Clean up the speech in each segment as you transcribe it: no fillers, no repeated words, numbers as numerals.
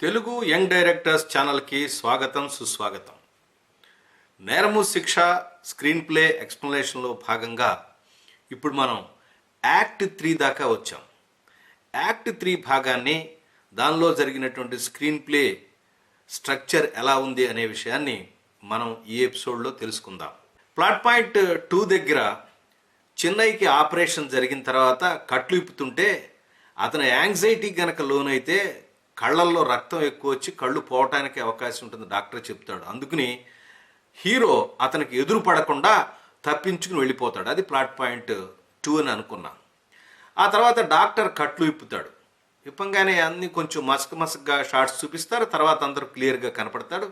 Telugu young directors ఛానల్కి స్వాగతం సుస్వాగతం. నేరము శిక్ష స్క్రీన్ ప్లే ఎక్స్ప్లెనేషన్లో భాగంగా ఇప్పుడు మనం యాక్ట్ 3 దాకా వచ్చాం. యాక్ట్ 3 భాగాన్ని, దానిలో జరిగినటువంటి స్క్రీన్ ప్లే స్ట్రక్చర్ ఎలా ఉంది అనే విషయాన్ని మనం ఈ ఎపిసోడ్లో తెలుసుకుందాం. ప్లాట్ పాయింట్ 2 దగ్గర చెన్నైకి ఆపరేషన్ జరిగిన తర్వాత కట్లు ఇప్పుతుంటే అతను యాంగ్జైటీ గనక లోనైతే కళ్ళల్లో రక్తం ఎక్కువ వచ్చి కళ్ళు పోవటానికి అవకాశం ఉంటుంది డాక్టర్ చెప్తాడు. అందుకని హీరో అతనికి ఎదురు పడకుండా తప్పించుకుని వెళ్ళిపోతాడు. అది ప్లాట్ పాయింట్ 2 అని అనుకున్నాం. ఆ తర్వాత డాక్టర్ కట్లు ఇప్పుతాడు. ఇప్పంగానే అన్ని కొంచెం మసకగా షార్ట్స్ చూపిస్తారు. తర్వాత అందరూ క్లియర్గా కనపడతాడు.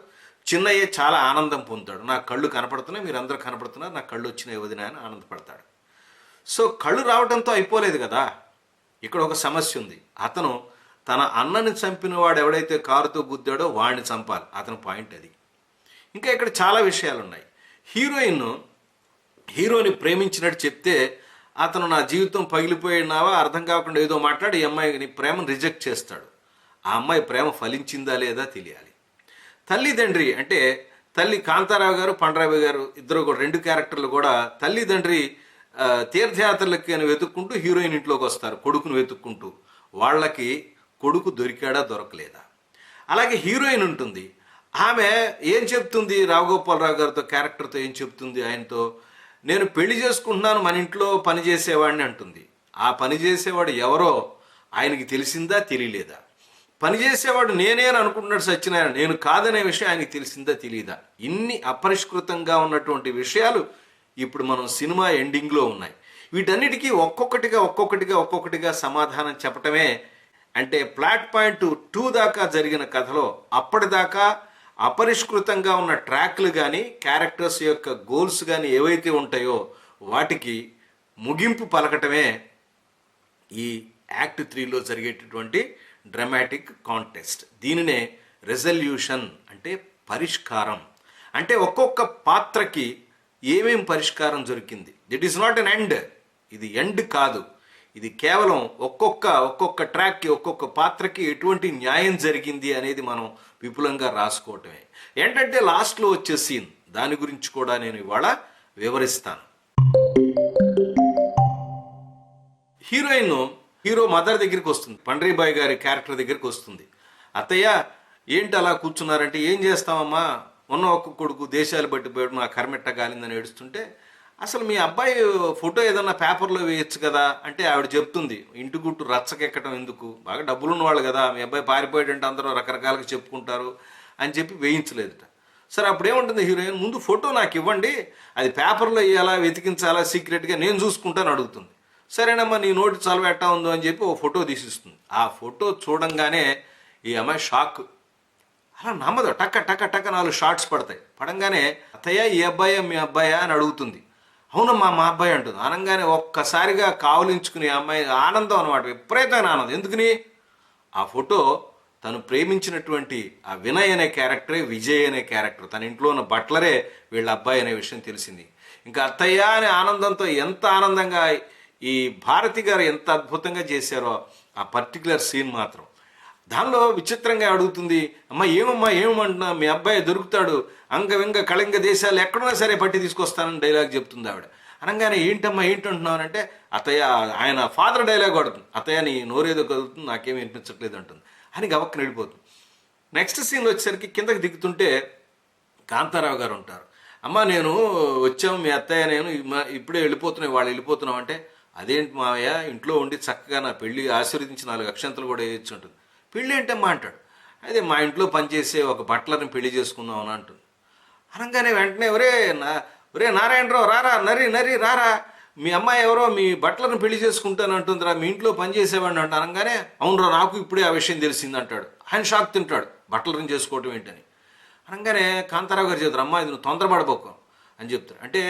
చిన్నయ్య చాలా ఆనందం పొందుతాడు. నా కళ్ళు కనపడుతున్నాయి, మీరు అందరూ కనపడుతున్నారు, నా కళ్ళు వచ్చినాయి వదినా అని ఆనందపడతాడు. సో కళ్ళు రావడంతో అయిపోలేదు కదా, ఇక్కడ ఒక సమస్య ఉంది. అతను తన అన్నని చంపిన వాడు ఎవడైతే కారుతో గుద్దాడో వాడిని చంపాలి. అతని పాయింట్ అది. ఇంకా ఇక్కడ చాలా విషయాలు ఉన్నాయి. హీరోని ప్రేమించినట్టు చెప్తే అతను నా జీవితం పగిలిపోయినావా అర్థం కాకుండా ఏదో మాట్లాడి ఈ అమ్మాయిని ప్రేమను రిజెక్ట్ చేస్తాడు. ఆ అమ్మాయి ప్రేమ ఫలించిందా లేదా తెలియాలి. తల్లిదండ్రి అంటే తల్లి కాంతారావు గారు, పండరావు గారు ఇద్దరు కూడా, 2 క్యారెక్టర్లు కూడా తల్లిదండ్రి తీర్థయాత్రలకి అని వెతుక్కుంటూ హీరోయిన్ ఇంట్లోకి వస్తారు, కొడుకును వెతుక్కుంటూ. వాళ్ళకి కొడుకు దొరికాడా దొరకలేదా. అలాగే హీరోయిన్ ఉంటుంది. ఆమె ఏం చెప్తుంది రావుగోపాలరావు గారితో క్యారెక్టర్తో ఏం చెప్తుంది, ఆయనతో నేను పెళ్లి చేసుకుంటున్నాను, మన ఇంట్లో పనిచేసేవాడిని అంటుంది. ఆ పనిచేసేవాడు ఎవరో ఆయనకి తెలిసిందా తెలియలేదా, పనిచేసేవాడు నేనే అని అనుకుంటున్నాడు సత్యనారాయణ, నేను కాదనే విషయం ఆయనకి తెలిసిందా తెలియదా. ఇన్ని అపరిష్కృతంగా ఉన్నటువంటి విషయాలు ఇప్పుడు మనం సినిమా ఎండింగ్లో ఉన్నాయి. వీటన్నిటికీ ఒక్కొక్కటిగా సమాధానం చెప్పటమే. అంటే ప్లాట్ పాయింట్ 2 దాకా జరిగిన కథలో అప్పటిదాకా అపరిష్కృతంగా ఉన్న ట్రాక్లు కానీ క్యారెక్టర్స్ యొక్క గోల్స్ కానీ ఏవైతే ఉంటాయో వాటికి ముగింపు పలకటమే ఈ యాక్ట్ 3లో జరిగేటటువంటి డ్రామాటిక్ కాంటెస్ట్. దీనినే రెజల్యూషన్ అంటే పరిష్కారం. అంటే ఒక్కొక్క పాత్రకి ఏమేం పరిష్కారం దొరికింది. దిట్ ఈస్ నాట్ ఎన్ ఎండ్. ఇది ఎండ్ కాదు. ఇది కేవలం ఒక్కొక్క ట్రాక్కి, ఒక్కొక్క పాత్రకి ఎటువంటి న్యాయం జరిగింది అనేది మనం విపులంగా రాసుకోవటమే. ఏంటంటే లాస్ట్లో వచ్చే సీన్, దాని గురించి కూడా నేను ఇవాళ వివరిస్తాను. హీరో మదర్ దగ్గరికి వస్తుంది, పండ్రీబాయ్ గారి క్యారెక్టర్ దగ్గరికి వస్తుంది. అత్తయ్య ఏంటి అలా కూర్చున్నారంటే, ఏం చేస్తామమ్మా, ఉన్న ఒక్క కొడుకు దేశాలు బట్టి పోయాడు, నా కర్మెట్ట గాలిందని ఏడుస్తుంటే, అసలు మీ అబ్బాయి ఫోటో ఏదన్నా పేపర్లో వేయచ్చు కదా అంటే ఆవిడ చెప్తుంది, ఇంటి గుట్టు రచ్చకెక్కడం ఎందుకు, బాగా డబ్బులున్న వాళ్ళు కదా, మీ అబ్బాయి పారిపోయాడంటే అందరూ రకరకాలుగా చెప్పుకుంటారు అని చెప్పి వేయించలేదుట. సరే అప్పుడేముంటుంది హీరోయిన్, ముందు ఫోటో నాకు ఇవ్వండి, అది పేపర్లో వేయాలా వెతికించాలా సీక్రెట్గా నేను చూసుకుంటాను అడుగుతుంది. సరేనమ్మా నీ నోటి చలవ ఎట్టా ఉందో అని చెప్పి ఓ ఫోటో తీసిస్తుంది. ఆ ఫోటో చూడంగానే ఈ అమ్మాయి షాక్, అలా నమ్మదు. టక్క 4 షార్ట్స్ పడతాయి. పడంగానే అత్తయ్య ఈ అబ్బాయా మీ అబ్బాయా అని అడుగుతుంది. అవునమ్మా మా అబ్బాయి అంటుంది. అనగానే ఒక్కసారిగా కావులించుకుని అమ్మాయి ఆనందం అనమాట, విపరీతమైన ఆనందం. ఎందుకని ఆ ఫోటో తను ప్రేమించినటువంటి ఆ వినయ్ అనే క్యారెక్టరే విజయ్ అనే క్యారెక్టర్, తన ఇంట్లో ఉన్న బట్లరే వీళ్ళ అబ్బాయి అనే విషయం తెలిసింది. ఇంకా అత్తయ్య అనే ఆనందంతో ఎంత ఆనందంగా ఈ భారతి గారు ఎంత అద్భుతంగా చేశారో ఆ పర్టికులర్ సీన్ మాత్రం. దానిలో విచిత్రంగా అడుగుతుంది, ఏమంటున్నా మీ అబ్బాయి దొరుకుతాడు, అంగవింగ కళింగ దేశాలు ఎక్కడున్నా సరే పట్టి తీసుకొస్తానని డైలాగ్ చెప్తుంది ఆవిడ. అనగానే ఏంటంటున్నానంటే, అత్తయ్య ఆయన ఫాదర్ డైలాగ్ వాడుతుంది, అత్తయ్య నీ నోరేదో కదులుతుంది నాకేమీ వినిపించట్లేదు అంటుంది. అని గవక్కన వెళ్ళిపోతుంది. నెక్స్ట్ సీన్ వచ్చేసరికి కిందకి దిగుతుంటే కాంతారావు గారు ఉంటారు. నేను వచ్చాము, మీ అత్తయ్య నేను ఇప్పుడే వాళ్ళు వెళ్ళిపోతున్నాం అంటే, అదేంటి మావయ్య ఇంట్లో ఉండి చక్కగా నా పెళ్ళి ఆశీర్వదించి 4 అక్షంతలు కూడా వేయచ్చు అంటుంది. పెళ్ళి ఏంటమ్మా అంటాడు. అదే మా ఇంట్లో పనిచేసే ఒక బట్లర్ని పెళ్లి చేసుకుందాం అని అంటుంది. అనగానే వెంటనే ఒరే నారాయణరావు రారా, నరి రారా, మీ అమ్మాయి ఎవరో మీ బట్లర్ని పెళ్లి చేసుకుంటాను అంటుందిరా, మీ ఇంట్లో పనిచేసేవాడిని అంట. అనగానే అవునరా నాకు ఇప్పుడే ఆ విషయం తెలిసింది అంటాడు. ఆయన షాక్ తింటాడు, బట్లర్ని చేసుకోవటం ఏంటని. అనగానే కాంతారావు గారు చెప్తారు, అమ్మా ఇది నువ్వు తొందరపడబోకు అని చెప్తారు. అంటే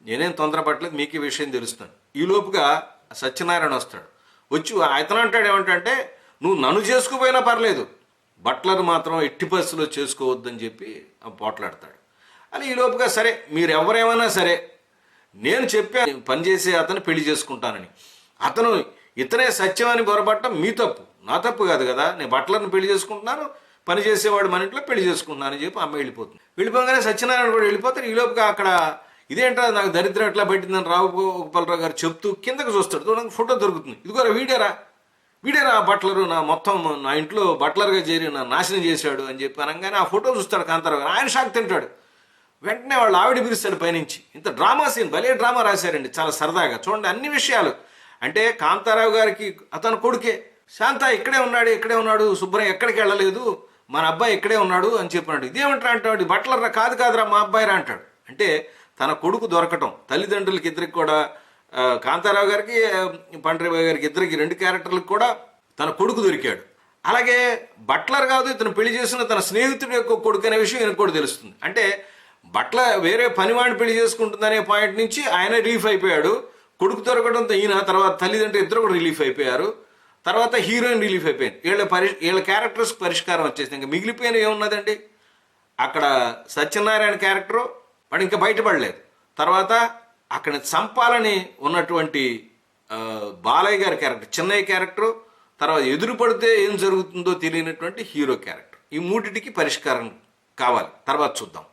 నేనేం తొందరపడలేదు, మీకు ఈ విషయం తెలుస్తాను. ఈ లోపుగా సత్యనారాయణ వస్తాడు. వచ్చి అతను అంటాడు ఏమంటే, నువ్వు నన్ను చేసుకుపోయినా పర్లేదు, బట్లర్ మాత్రం ఎట్టి పరిస్థితుల్లో చేసుకోవద్దని చెప్పి పోట్లాడతాడు. అని ఈ లోపుగా సరే మీరు ఎవరేమైనా సరే నేను చెప్పాను పనిచేసే అతను పెళ్లి చేసుకుంటానని, ఇతనే సత్యం అని పొరపడటం మీ తప్పు, నా తప్పు కాదు కదా, నేను బట్లర్ని పెళ్లి చేసుకుంటున్నాను, పని చేసేవాడు మన ఇంట్లో పెళ్లి చేసుకుంటున్నానని చెప్పి అమ్మాయి వెళ్ళిపోతుంది. వెళ్ళిపోగానే సత్యనారాయణ కూడా వెళ్ళిపోతారు. ఈ లోపుగా అక్కడ ఇదేంటా నాకు దరిద్రం ఎట్లా పెట్టిందని రావుగోపాలరావు గారు చెప్తూ కిందకు చూస్తాడు. చూడండి ఫోటో దొరుకుతుంది. ఇదిగోరా వీడేరా బట్లరు, నా ఇంట్లో బట్లర్గా చేరి నా నాశనం చేశాడు అని చెప్పి అనగానే ఆ ఫోటో చూస్తాడు కాంతారావు గారు. ఆయన షాక్ తింటాడు. వెంటనే వాళ్ళు ఆవిడ పిలుస్తాడు పైనుంచి. ఇంత డ్రామా సీన్, భలే డ్రామా రాశారండి, చాలా సరదాగా. చూడండి అన్ని విషయాలు. అంటే కాంతారావు గారికి అతను కొడుకే శాంత ఇక్కడే ఉన్నాడు, శుభ్రం ఎక్కడికి వెళ్ళలేదు, మన అబ్బాయి ఇక్కడే ఉన్నాడు అని చెప్పినాడు. ఇదేమంటారా అంటాడు, బట్లర్రా కాదురా మా అబ్బాయిరా అంటాడు. అంటే తన కొడుకు దొరకటం, తల్లిదండ్రులకి ఇద్దరికి కూడా, కాంతారావు గారికి పండ్రిబాయి గారికి ఇద్దరికి 2 క్యారెక్టర్లకు కూడా తన కొడుకు దొరికాడు. అలాగే బట్లర్ కాదు, ఇతను పెళ్లి చేసిన తన స్నేహితుడి యొక్క కొడుకు అనే విషయం ఈయనకు కూడా తెలుస్తుంది. అంటే బట్లర్ వేరే పనివాడిని పెళ్లి చేసుకుంటుందనే పాయింట్ నుంచి ఆయన రిలీఫ్ అయిపోయాడు. కొడుకు దొరకడంతో ఈయన, తర్వాత తల్లిదండ్రులు ఇద్దరు కూడా రిలీఫ్ అయిపోయారు. తర్వాత హీరోయిన్ రిలీఫ్ అయిపోయింది. వీళ్ళ క్యారెక్టర్స్ పరిష్కారం వచ్చేసింది. ఇంకా మిగిలిపోయిన ఏమున్నదండి, అక్కడ సత్యనారాయణ క్యారెక్టరు వాడు ఇంకా బయటపడలేదు. తర్వాత అక్కడ చంపాలని ఉన్నటువంటి బాలయ్య గారి క్యారెక్టర్, చిన్నయ్య క్యారెక్టరు, తర్వాత ఎదురు పడితే ఏం జరుగుతుందో తెలియనటువంటి హీరో క్యారెక్టర్. ఈ మూడిటికి పరిష్కారం కావాలి, తర్వాత చూద్దాం.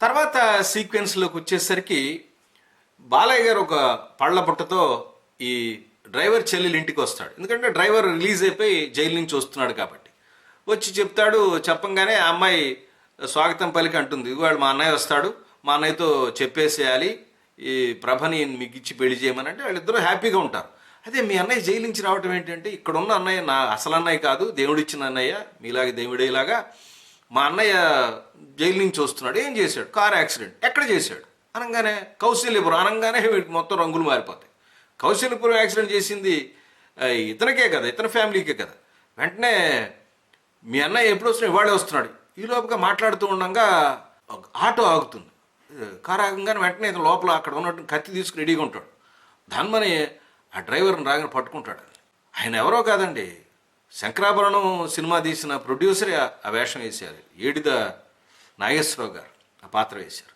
తర్వాత సీక్వెన్స్లోకి వచ్చేసరికి బాలయ్య గారు ఒక పళ్ళ పుట్టతో ఈ డ్రైవర్ చెల్లెలు ఇంటికి వస్తాడు. ఎందుకంటే డ్రైవర్ రిలీజ్ అయిపోయి జైలు నుంచి వస్తున్నాడు కాబట్టి. వచ్చి చెప్తాడు. చెప్పంగానే ఆ అమ్మాయి స్వాగతం పలికి అంటుంది, ఇవాళ మా అన్నయ్య వస్తాడు, మా అన్నయ్యతో చెప్పేసేయాలి, ఈ ప్రభని మీకు ఇచ్చి పెళ్లి చేయమని. అంటే వాళ్ళిద్దరూ హ్యాపీగా ఉంటారు. అదే మీ అన్నయ్య జైలు నుంచి రావటం ఏంటంటే, ఇక్కడున్న అన్నయ్య నా అసలు అన్నయ్య కాదు, దేవుడిచ్చిన అన్నయ్య, మీలాగే దేవుడేలాగా మా అన్నయ్య జైలు నుంచి వస్తున్నాడు. ఏం చేశాడు? Car accident. ఎక్కడ చేశాడు అనగానే కౌశల్యపురం అనగానే వీటికి మొత్తం రంగులు మారిపోతాయి. కౌశల్యపురం యాక్సిడెంట్ చేసింది ఇతనికే కదా, ఇతని ఫ్యామిలీకే కదా. వెంటనే మీ అన్నయ్య ఎప్పుడు వస్తున్నాడు? ఇవాళే వస్తున్నాడు. ఈ లోపుగా మాట్లాడుతూ ఉండగా ఆటో ఆగుతుంది. కారు ఆగంగానే వెంటనే ఇతను లోపల అక్కడ ఉన్నట్టు కత్తి తీసుకుని రెడీగా ఉంటాడు. ధన్మని ఆ డ్రైవర్ని రాగానే పట్టుకుంటాడు. ఆయన ఎవరో కాదండి, శంకరాభరణం సినిమా తీసిన ప్రొడ్యూసరే ఆ వేషం వేశారు. ఏడిద నాగేశ్వరరావు గారు ఆ పాత్ర వేశారు.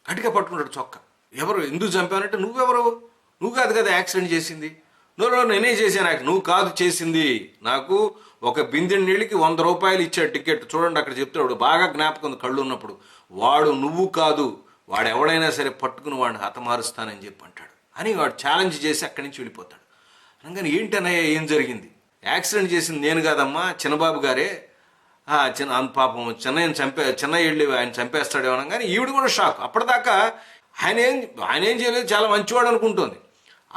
గట్టిగా పట్టుకుంటాడు చొక్కా. ఎవరు, ఎందుకు చంపానంటే, నువ్వెవరు, నువ్వు కాదు కదా యాక్సిడెంట్ చేసింది. నేనే చేశాను. నువ్వు కాదు చేసింది, నాకు ఒక బిందె నీళ్ళకి 100 రూపాయలు ఇచ్చాడు టికెట్. చూడండి అక్కడ చెప్తాడు, బాగా జ్ఞాపకం కళ్ళు ఉన్నప్పుడు, వాడు నువ్వు కాదు, వాడు ఎవడైనా సరే పట్టుకుని వాడిని హతమారుస్తానని చెప్పి అంటాడు. అని వాడు ఛాలెంజ్ చేసి అక్కడి నుంచి వెళ్ళిపోతాడు. అనగానే ఏంటనయ్య ఏం జరిగింది? యాక్సిడెంట్ చేసింది నేను కాదమ్మా, చిన్నబాబు గారే. పాపం చెన్నై వెళ్ళి ఆయన చంపేస్తాడేమో అనగానే ఈవిడ కూడా షాక్. అప్పటిదాకా ఆయన ఏం చేయలేదు, చాలా మంచివాడు అనుకుంటుంది.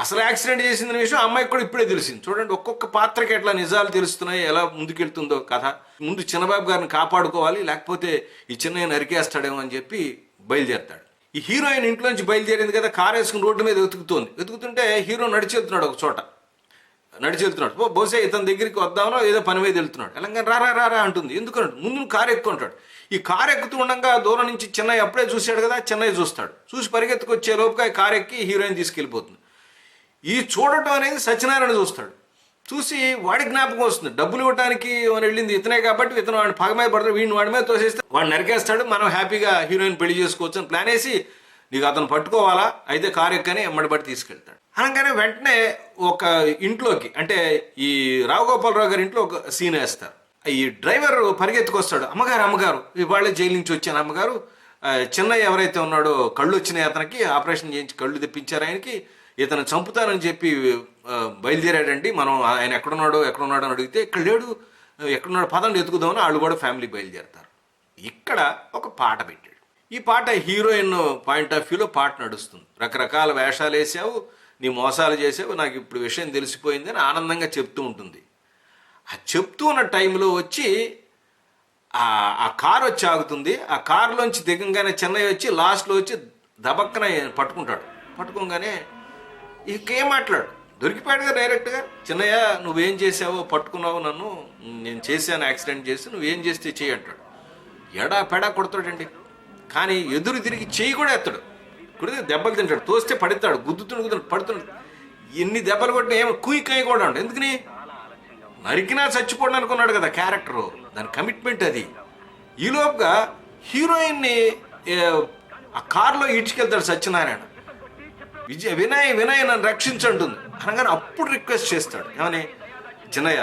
అసలు యాక్సిడెంట్ చేసిన విషయం అమ్మాయికి కూడా ఇప్పుడే తెలిసింది. చూడండి ఒక్కొక్క పాత్రకి ఎట్లా నిజాలు తెలుస్తున్నాయి, ఎలా ముందుకెళ్తుందో కథ. ముందు చిన్నబాబు గారిని కాపాడుకోవాలి, లేకపోతే ఈ చిన్నయ్య నరికేస్తాడేమో అని చెప్పి బయలుదేరతాడు. ఈ హీరోయిన్ ఇంట్లోంచి బయలుదేరింది కదా, కారు వేసుకుని రోడ్డు మీద వెతుకుతుంటే హీరో నడిచి వెళ్తున్నాడు. ఒక చోట నడిచి వెళ్తున్నాడు. బహుశా ఇతని దగ్గరికి వద్దామనో ఏదో పని మీద వెళ్తున్నాడు. ఎలాగ రారా అంటుంది. ఎందుకంటే ముందు కారు ఎక్కుంటాడు. ఈ కారు ఎక్కుతూ ఉండగా దూరం నుంచి చిన్నయ్య అప్పుడే చూశాడు కదా, చిన్నయ్య చూస్తాడు. చూసి పరిగెత్తుకొచ్చే లోపుగా ఈ కారు ఎక్కి హీరోయిన్ తీసుకెళ్ళిపోతుంది. ఈ చూడటం అనేది సత్యనారాయణ చూస్తాడు. చూసి వాడి జ్ఞాపకం వస్తుంది, డబ్బులు ఇవ్వడానికి మనం వెళ్ళింది ఇతనే కాబట్టి ఇతను వాడిని పగ మీద పడతాడు, వీడిని వాడి మీద తోసేస్తే వాడు నరికేస్తాడు, మనం హ్యాపీగా హీరోయిన్ పెళ్లి చేసుకోవచ్చు అని ప్లాన్ వేసి, నీకు అతను పట్టుకోవాలా అయితే కారు ఎక్కని ఎమ్మడిబడి తీసుకెళ్తాడు. అనగానే వెంటనే ఒక ఇంట్లోకి, అంటే ఈ రావుగోపాలరావు గారి ఇంట్లో ఒక సీన్ వేస్తారు. ఈ డ్రైవర్ పరిగెత్తుకొస్తాడు, అమ్మగారు ఇవాళే జైలు నుంచి వచ్చాను అమ్మగారు, చిన్నయ్య ఎవరైతే ఉన్నాడో కళ్ళు వచ్చినాయి, అతనికి ఆపరేషన్ చేయించి కళ్ళు తెప్పించారు, ఆయనకి ఇతను చంపుతానని చెప్పి బయలుదేరాడండి, మనం ఆయన ఎక్కడున్నాడో అని అడిగితే ఇక్కడ లేడు, ఎక్కడున్నాడు పదండి ఎత్తుకుదామని వాళ్ళు కూడా ఫ్యామిలీ బయలుదేరతారు. ఇక్కడ ఒక పాట పెట్టాడు. ఈ పాట హీరోయిన్ పాయింట్ ఆఫ్ వ్యూలో పాట నడుస్తుంది. రకరకాల వేషాలు వేసావు, నీ మోసాలు చేసావు, నాకు ఇప్పుడు విషయం తెలిసిపోయింది అని ఆనందంగా చెప్తూ ఉంటుంది. ఆ చెప్తూ ఉన్న టైంలో వచ్చి ఆ కారు వచ్చి ఆగుతుంది. ఆ కారులోంచి దిగంగానే చెన్నై వచ్చి లాస్ట్లో వచ్చి దబక్కన పట్టుకోగానే ఇంకేం మాట్లాడు, దొరికిపోయాడు కదా డైరెక్ట్గా. చిన్నయ్య నువ్వేం చేసావో, పట్టుకున్నావు నన్ను, నేను చేశాను యాక్సిడెంట్ చేసి, నువ్వేం చేస్తే చెయ్యి అంటాడు. ఎడా పెడా కొడతాడండి, కానీ ఎదురు తిరిగి చెయ్యి కూడా ఎత్తాడు. కుడితే దెబ్బలు తింటాడు, తోస్తే పడతాడు, గుద్దుతున్నాడు పడుతున్నాడు. ఎన్ని దెబ్బలు కొట్టినా ఏమో కుయ్యి కూడా ఉంటాడు. ఎందుకని నరికినా చచ్చిపోవడం అనుకున్నాడు కదా క్యారెక్టరు, దాని కమిట్మెంట్ అది. ఈలోపుగా హీరోయిన్ని ఆ కారులో ఈడ్చుకెళ్తాడు సత్యనారాయణ. వినయ్ నన్ను రక్షించంటుంది అనగానే అప్పుడు రిక్వెస్ట్ చేస్తాడు, ఏమని, చిన్నయ్య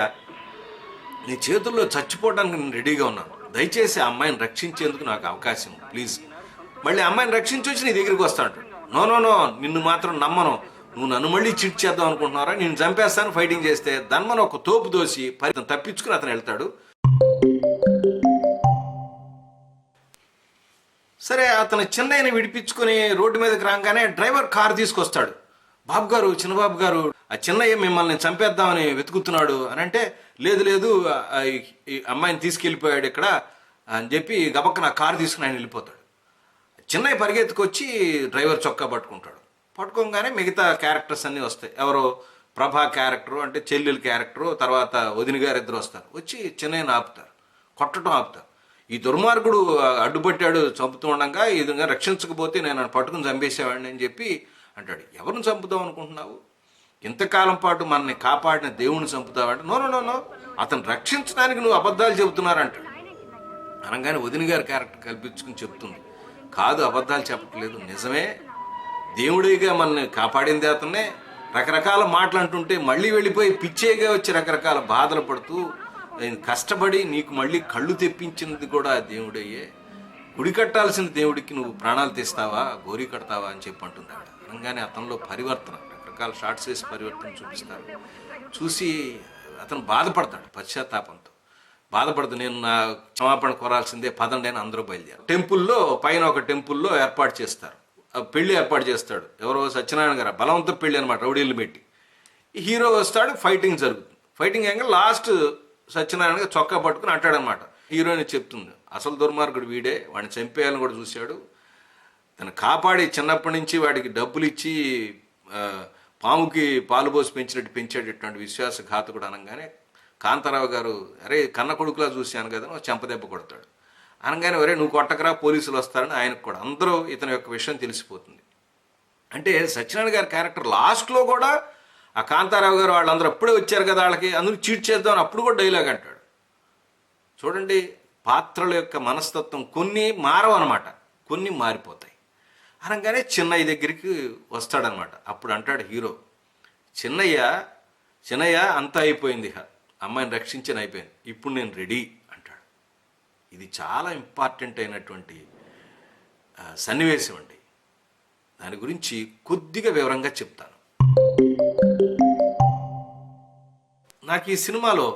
నీ చేతుల్లో చచ్చిపోవడానికి నేను రెడీగా ఉన్నాను, దయచేసి ఆ అమ్మాయిని రక్షించేందుకు నాకు అవకాశం ప్లీజ్. మళ్ళీ అమ్మాయిని రక్షించి వచ్చి నీ దగ్గరికి వస్తాడు. నో నో నో, నిన్ను మాత్రం నమ్మను, నువ్వు నన్ను మళ్ళీ చిట్ చేద్దాం అనుకుంటున్నారా, నేను చంపేస్తాను ఫైటింగ్ చేస్తే. దన్మను ఒక తోపు దోసి తప్పించుకుని అతను వెళ్తాడు. సరే, అతను చిన్నయ్యని విడిపించుకుని రోడ్డు మీదకి రాగానే డ్రైవర్ కారు తీసుకొస్తాడు. బాబు గారు, చిన్నబాబు గారు, ఆ చిన్నయ్య మిమ్మల్ని చంపేద్దామని వెతుకుతున్నాడు అని అంటే, లేదు లేదు ఈ అమ్మాయిని తీసుకెళ్ళిపోయాడు ఇక్కడ అని చెప్పి గబక్క నా కారు తీసుకుని ఆయన వెళ్ళిపోతాడు. చిన్నయ్య పరిగెత్తుకొచ్చి డ్రైవర్ చొక్కా పట్టుకోగానే మిగతా క్యారెక్టర్స్ అన్నీ వస్తాయి. ఎవరో ప్రభా క్యారెక్టరు, అంటే చెల్లెలు క్యారెక్టరు, తర్వాత వదిన గారు ఇద్దరు వస్తారు. వచ్చి చిన్నయ్యని ఆపుతారు, కొట్టడం ఆపుతారు. ఈ దుర్మార్గుడు అడ్డుపట్టాడు చంపుతూ ఉండగా, ఈ విధంగా రక్షించకపోతే నేను పట్టుకుని చంపేసేవాడిని అని చెప్పి అంటాడు. ఎవరిని చంపుతావు అనుకుంటున్నావు, ఇంతకాలం పాటు మనల్ని కాపాడిన దేవుణ్ణి చంపుతావంటే, నో నో నో, అతను రక్షించడానికి నువ్వు అబద్ధాలు చెబుతున్నారంటాడు. అనగానే వదిన గారి క్యారెక్టర్ కల్పించుకుని చెప్తుంది, కాదు అబద్ధాలు చెప్పట్లేదు, నిజమే, దేవుడిగా మనల్ని కాపాడింది అతనే. రకరకాల మాటలు అంటుంటే మళ్ళీ వెళ్ళిపోయి పిచ్చేగా వచ్చి రకరకాల బాధలు పడుతూ కష్టపడి నీకు మళ్ళీ కళ్ళు తెప్పించినది కూడా దేవుడయ్యే. గుడి కట్టాల్సిన దేవుడికి నువ్వు ప్రాణాలు తీస్తావా, గోరి కడతావా అని చెప్పి అంటుంది ఆవిడ. అనగానే అతనిలో పరివర్తన, రకరకాల షార్ట్స్ వేసి పరివర్తన చూపిస్తారు. చూసి అతను బాధపడతాడు, పశ్చాత్తాపంతో బాధపడదు. నేను నా క్షమాపణ కోరాల్సిందే, పదండి అని అందరూ బయలుదేరు. టెంపుల్లో పైన ఒక టెంపుల్లో ఏర్పాటు చేస్తారు, పెళ్లి ఏర్పాటు చేస్తాడు. ఎవరో సత్యనారాయణ గారు, బలవంతం పెళ్లి అనమాట, రౌడీలు పెట్టి. హీరో వస్తాడు, ఫైటింగ్ జరుగుతుంది. ఫైటింగ్ అయ్యాక లాస్ట్ సత్యనారాయణ గారు చొక్కా పట్టుకుని అంటాడనమాట. హీరోయిన్ చెప్తుంది, అసలు దుర్మార్గుడు వీడే, వాడిని చంపేయాలని కూడా చూశాడు, తను కాపాడి చిన్నప్పటి నుంచి వాడికి డబ్బులు ఇచ్చి పాముకి పాలు పోసి పెంచినట్టు పెంచాడు ఇటువంటి విశ్వాసఘాతకుడు. అనగానే కాంతారావు గారు, అరే కన్న కొడుకులా చూశాను కదా, చెంపదెబ్బ కొడతాడు. అనగానే ఒరే నువ్వు కొట్టకరా, పోలీసులు వస్తారని ఆయనకు కూడా అందరూ ఇతని యొక్క విషయం తెలిసిపోతుంది. అంటే సత్యనారాయణ గారి క్యారెక్టర్ లాస్ట్లో కూడా ఆ కాంతారావు గారు వాళ్ళందరూ అప్పుడే వచ్చారు కదా, వాళ్ళకి అందరూ చీట్ చేద్దామని అప్పుడు కూడా డైలాగ్ అంటాడు. చూడండి, పాత్రల యొక్క మనస్తత్వం కొన్ని మారవు అనమాట, కొన్ని మారిపోతాయి. అనగానే చిన్నయ్య దగ్గరికి వస్తాడనమాట. అప్పుడు అంటాడు హీరో, చిన్నయ్య అంతా అయిపోయింది, అమ్మాయిని రక్షించిన అయిపోయింది, ఇప్పుడు నేను రెడీ అంటాడు. ఇది చాలా ఇంపార్టెంట్ అయినటువంటి సన్నివేశం అండి. దాని గురించి కొద్దిగా వివరంగా చెప్తాను. నాకు ఈ సినిమాలో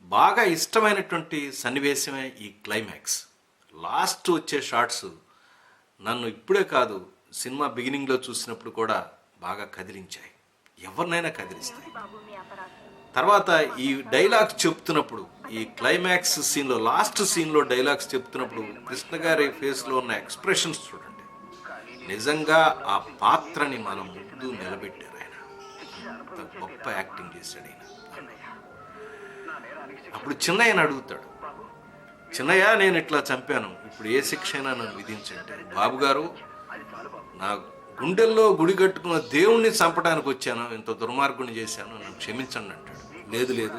బాగా ఇష్టమైనటువంటి సన్నివేశమే ఈ క్లైమాక్స్. లాస్ట్ వచ్చే షార్ట్స్ నన్ను ఇప్పుడే కాదు, సినిమా బిగినింగ్లో చూసినప్పుడు కూడా బాగా కదిలించాయి, ఎవరినైనా కదిలిస్తాయి. తర్వాత ఈ డైలాగ్స్ చెప్తున్నప్పుడు, ఈ క్లైమాక్స్ సీన్లో, లాస్ట్ సీన్లో డైలాగ్స్ చెప్తున్నప్పుడు కృష్ణ గారి ఫేస్లో ఉన్న ఎక్స్ప్రెషన్స్ చూడండి, నిజంగా ఆ పాత్రని మన ముందు నిలబెట్టారు. ఆయన అంత గొప్ప యాక్టింగ్ చేశాడు ఆయన. అప్పుడు చిన్నయ్యని అడుగుతాడు, చిన్నయ్య నేను ఇట్లా చంపాను, ఇప్పుడు ఏ శిక్ష అయినా నన్ను విధించండి. బాబు గారు, నా గుండెల్లో గుడి కట్టుకున్న దేవుణ్ణి చంపడానికి వచ్చాను, ఇంత దుర్మార్గుని చేశాను, నన్ను క్షమించండి అంటాడు. లేదు లేదు,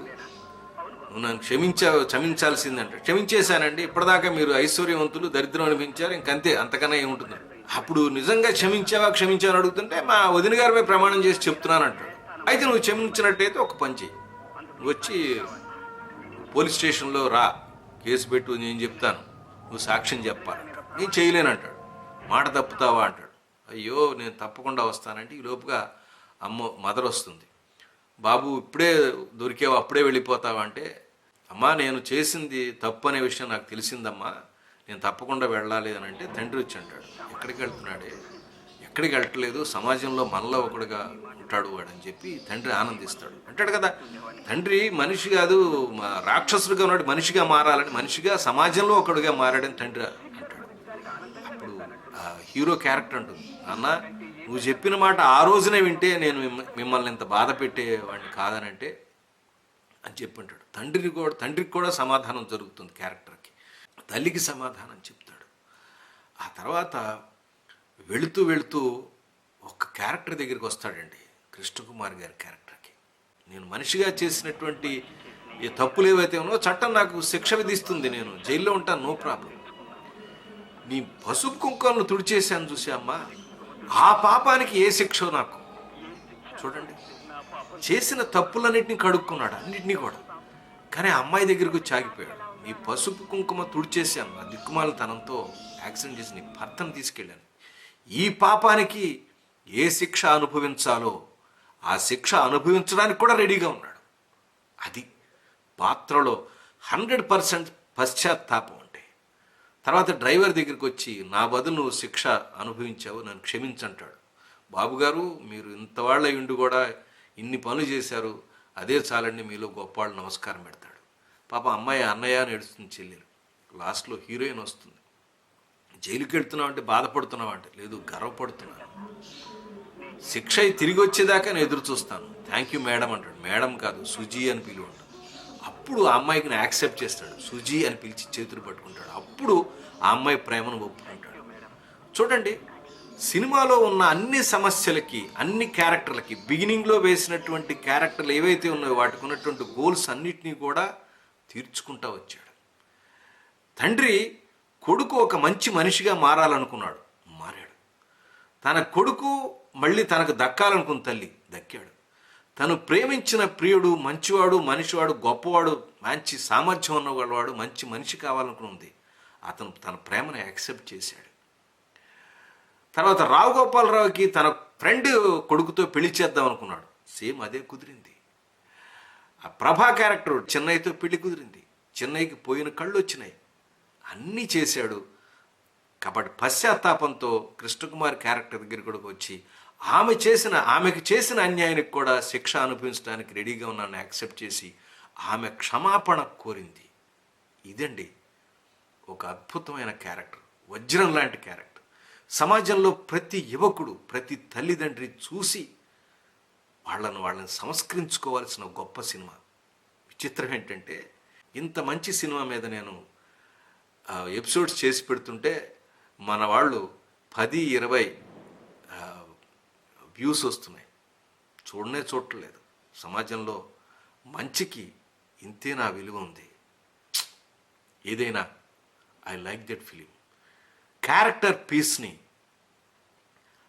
నువ్వు నన్ను క్షమించాల్సింది అంటాడు. క్షమించేశానండి, ఇప్పటిదాకా మీరు ఐశ్వర్యవంతులు, దరిద్రం అనిపించారు, ఇంకంతే, అంతకన్నా ఏముంటుంది. అప్పుడు నిజంగా క్షమించావని అడుగుతుంటే, మా వదిన గారిపై ప్రమాణం చేసి చెప్తున్నాను అంటాడు. అయితే నువ్వు క్షమించినట్టయితే ఒక పని చెయ్యి, నువ్వు వచ్చి పోలీస్ స్టేషన్లో రా, కేసు పెట్టు, నేను చెప్తాను, నువ్వు సాక్ష్యం చెప్పాలంటాడు. నేను చేయలేనంటాడు. మాట తప్పుతావా అంటాడు. అయ్యో నేను తప్పకుండా వస్తానంటే ఈ లోపుగా మదర్ వస్తుంది. బాబు ఇప్పుడే దొరికావు, అప్పుడే వెళ్ళిపోతావా అంటే, అమ్మా నేను చేసింది తప్పు అనే విషయం నాకు తెలిసిందమ్మా, నేను తప్పకుండా వెళ్ళాలి అని అంటే తండ్రి వచ్చి అంటాడు, ఎక్కడికి వెళ్తున్నాడే, ఎక్కడికి వెళ్ళట్లేదు, సమాజంలో మనలో ఒకడుగా ఉంటాడు వాడని చెప్పి తండ్రి ఆనందిస్తాడు. అంటాడు కదా, తండ్రి మనిషి కాదు, రాక్షసుడిగా ఉన్నాడు, మనిషిగా మారాలని, మనిషిగా సమాజంలో ఒకడుగా మారాడని తండ్రి అంటాడు. అప్పుడు ఆ హీరో క్యారెక్టర్ అంటుంది, అన్న నువ్వు చెప్పిన మాట ఆ రోజునే వింటే నేను మిమ్మల్ని ఇంత బాధ పెట్టేవాడిని కాదనంటే అని చెప్పి అంటాడు. తండ్రికి కూడా సమాధానం జరుగుతుంది క్యారెక్టర్కి, తల్లికి సమాధానం చెప్తాడు. ఆ తర్వాత వెళుతూ ఒక క్యారెక్టర్ దగ్గరికి వస్తాడండి, కృష్ణకుమార్ గారి క్యారెక్టర్కి. నేను మనిషిగా చేసినటువంటి ఈ తప్పులు ఏవైతే ఉన్నాయో చట్టం నాకు శిక్ష విధిస్తుంది, నేను జైల్లో ఉంటాను, నో ప్రాబ్లం. నీ పసుపు కుంకాలను తుడిచేశాను చూసామ్మా, ఆ పాపానికి ఏ శిక్ష నాకు. చూడండి, చేసిన తప్పులన్నింటినీ కడుక్కున్నాడు, అన్నింటినీ కూడా. కానీ ఆ అమ్మాయి దగ్గరికి వచ్చి ఆగిపోయాడు. నీ పసుపు కుంకుమ తుడిచేశాను, నా దిక్కుమాలితనంతో యాక్సిడెంట్ చేసి నీ భర్తను తీసుకెళ్ళాను. ఈ పాపానికి ఏ శిక్ష అనుభవించాలో ఆ శిక్ష అనుభవించడానికి కూడా రెడీగా ఉన్నాడు. అది పాత్రలో 100% పశ్చాత్తాపం అంటే. తర్వాత డ్రైవర్ దగ్గరికి వచ్చి నా బదులు నువ్వు శిక్ష అనుభవించావు, నన్ను క్షమించంటాడు. బాబుగారు, మీరు ఇంతవాళ్ళ ఇండు కూడా ఇన్ని పనులు చేశారు, అదే చాలండి, మీలో గొప్పవాళ్ళు నమస్కారం పెడతాడు. పాప అమ్మాయి అన్నయ్య అని ఏడుస్తుంది చెల్లెలు. లాస్ట్లో హీరోయిన్ వస్తుంది. జైలుకి వెళ్తున్నావు అంటే బాధపడుతున్నావు అంటే, లేదు గర్వపడుతున్నాను, శిక్ష తిరిగి వచ్చేదాకా నేను ఎదురు చూస్తాను, థ్యాంక్ యూ మేడం అంటాడు. మేడం కాదు, సుజీ అని పిలువ అంటాడు. అప్పుడు ఆ అమ్మాయికి నేను యాక్సెప్ట్ చేస్తాడు, సుజీ అని పిలిచి చేతులు పట్టుకుంటాడు. అప్పుడు ఆ అమ్మాయి ప్రేమను ఒప్పుకుంటాడు. చూడండి, సినిమాలో ఉన్న అన్ని సమస్యలకి, అన్ని క్యారెక్టర్లకి, బిగినింగ్లో వేసినటువంటి క్యారెక్టర్లు ఏవైతే ఉన్నాయో వాటికి ఉన్నటువంటి గోల్స్ అన్నిటినీ కూడా తీర్చుకుంటూ వచ్చాడు. తండ్రి కొడుకు ఒక మంచి మనిషిగా మారాలనుకున్నాడు, మారాడు. తన కొడుకు మళ్ళీ తనకు దక్కాలనుకున్న తల్లి దక్కాడు. తను ప్రేమించిన ప్రియుడు మంచివాడు, మనిషివాడు, గొప్పవాడు, మంచి సామర్థ్యం ఉన్నవాడు, మంచి మనిషి కావాలనుకున్నది. అతను తన ప్రేమను యాక్సెప్ట్ చేశాడు. తర్వాత రావు గోపాలరావుకి తన ఫ్రెండ్ కొడుకుతో పెళ్లి చేద్దాం అనుకున్నాడు, సేమ్ అదే కుదిరింది. ఆ ప్రభా క్యారెక్టర్ చెన్నైతో పెళ్లి కుదిరింది, చెన్నైకి పోయిన కళ్ళు వచ్చినాయి, అన్నీ చేశాడు. కాబట్టి పశ్చాత్తాపంతో కృష్ణకుమార్ క్యారెక్టర్ దగ్గరికి కూడా వచ్చి ఆమెకు చేసిన అన్యాయానికి కూడా శిక్ష అనుభవించడానికి రెడీగా ఉన్నాను యాక్సెప్ట్ చేసి ఆమె క్షమాపణ కోరింది. ఇదండి ఒక అద్భుతమైన క్యారెక్టర్, వజ్రం లాంటి క్యారెక్టర్. సమాజంలో ప్రతి యువకుడు, ప్రతి తల్లిదండ్రి చూసి వాళ్ళని సంస్కరించుకోవాల్సిన గొప్ప సినిమా. విచిత్రం ఏంటంటే, ఇంత మంచి సినిమా మీద నేను ఎపిసోడ్స్ చేసి పెడుతుంటే మన వాళ్ళు 10-20 వ్యూస్ వస్తున్నాయి. చూడట్లేదు. సమాజంలో మంచికి ఇంతే నా విలువ ఉంది. ఏదైనా I like that film. Character పీస్ని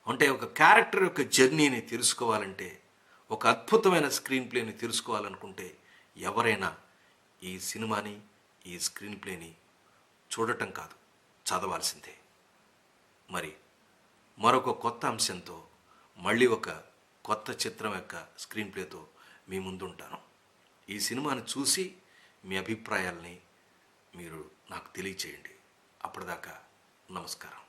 అంటే ఒక క్యారెక్టర్ యొక్క జర్నీని తెలుసుకోవాలంటే, ఒక అద్భుతమైన స్క్రీన్ ప్లేని తెలుసుకోవాలనుకుంటే ఎవరైనా ఈ సినిమాని, ఈ స్క్రీన్ ప్లేని చూడటం కాదు, చదవాల్సిందే. మరి మరొక కొత్త అంశంతో, మళ్ళీ ఒక కొత్త చిత్రం యొక్క స్క్రీన్ ప్లేతో మీ ముందుంటాను. ఈ సినిమాని చూసి మీ అభిప్రాయాల్ని మీరు నాకు తెలియచేయండి. అప్పటిదాకా నమస్కారం.